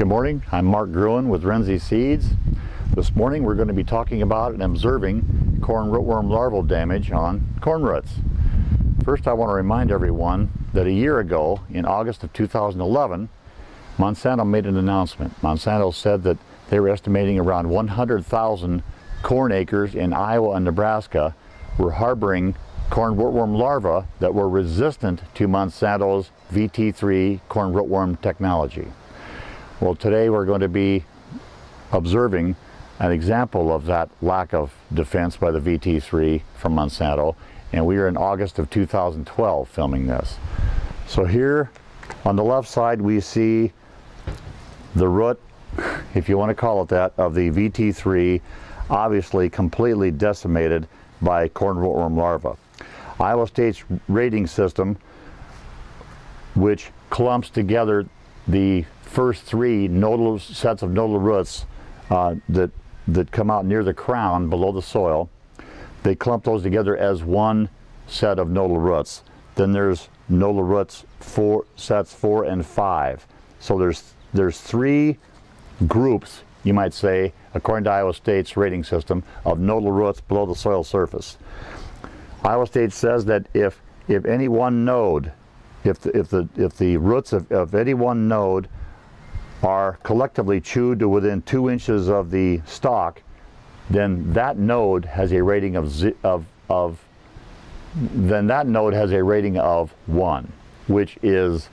Good morning, I'm Mark Gruen with Renze Seeds. This morning we're going to be talking about and observing corn rootworm larval damage on corn roots. First, I want to remind everyone that a year ago, in August of 2011, Monsanto made an announcement. Monsanto said that they were estimating around 100,000 corn acres in Iowa and Nebraska were harboring corn rootworm larvae that were resistant to Monsanto's VT3 corn rootworm technology. Well, today we're going to be observing an example of that lack of defense by the VT3 from Monsanto, and we are in August of 2012 filming this. So here on the left side we see the root, if you want to call it that, of the VT3, obviously completely decimated by corn rootworm larvae. Iowa State's rating system, which clumps together the first three nodal sets of nodal roots that come out near the crown below the soil, they clump those together as one set of nodal roots. Then there's nodal roots sets 4 and 5. So there's three groups, you might say, according to Iowa State's rating system, of nodal roots below the soil surface. Iowa State says that if any one node, if the roots of any one node are collectively chewed to within 2 inches of the stalk, then that node has a rating of 1, which is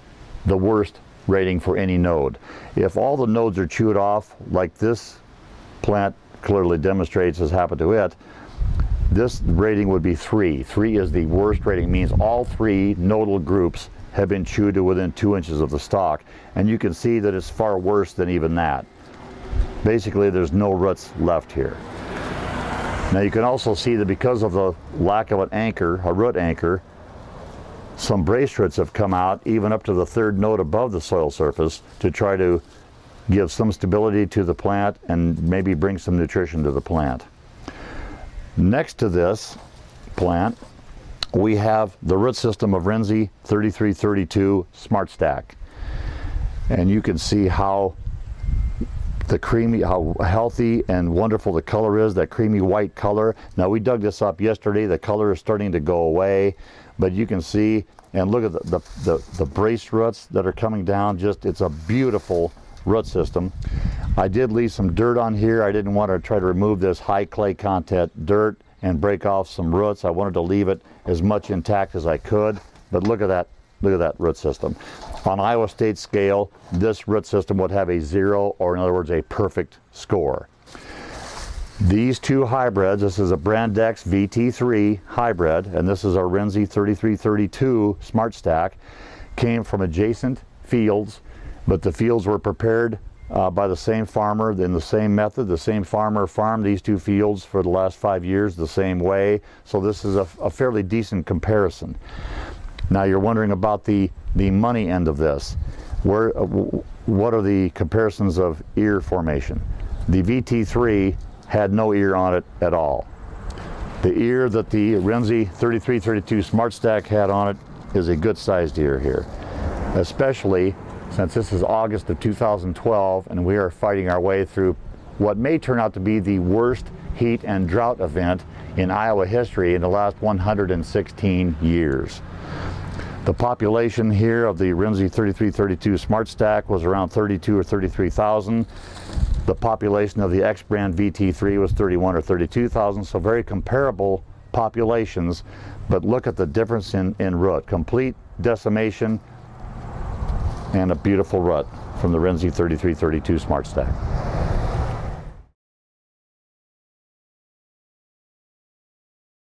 the worst rating for any node. If all the nodes are chewed off, like this plant clearly demonstrates has happened to it, this rating would be 3. 3 is the worst rating, means all three nodal groups have been chewed to within 2 inches of the stalk, and you can see that it's far worse than even that. Basically, there's no roots left here. Now you can also see that because of the lack of an anchor, a root anchor, some brace roots have come out even up to the 3rd node above the soil surface to try to give some stability to the plant and maybe bring some nutrition to the plant. Next to this plant, we have the root system of Renze 3332 SmartStax, and you can see how how healthy and wonderful the color is, that creamy white color. Now we dug this up yesterday, the color is starting to go away, but you can see, and look at the braced roots that are coming down. Just, it's a beautiful root system. I did leave some dirt on here. I didn't want to try to remove this high clay content dirt and break off some roots. I wanted to leave it as much intact as I could, but look at that root system. On Iowa State scale, this root system would have a 0, or in other words, a perfect score. These two hybrids, this is a Brandex VT3 hybrid, and this is our Renze 3332 SmartStax, came from adjacent fields, but the fields were prepared by the same farmer in the same method. The same farmer farmed these two fields for the last 5 years the same way, so this is a fairly decent comparison. Now you're wondering about the money end of this. What are the comparisons of ear formation? The VT3 had no ear on it at all. The ear that the Renze 3332 SmartStax had on it is a good sized ear here, especially since this is August of 2012 and we are fighting our way through what may turn out to be the worst heat and drought event in Iowa history in the last 116 years. The population here of the Renze 3332 SmartStax was around 32 or 33,000. The population of the X-brand VT3 was 31 or 32,000, so very comparable populations, but look at the difference in root. Complete decimation and a beautiful root from the Renze 3332 SmartStax.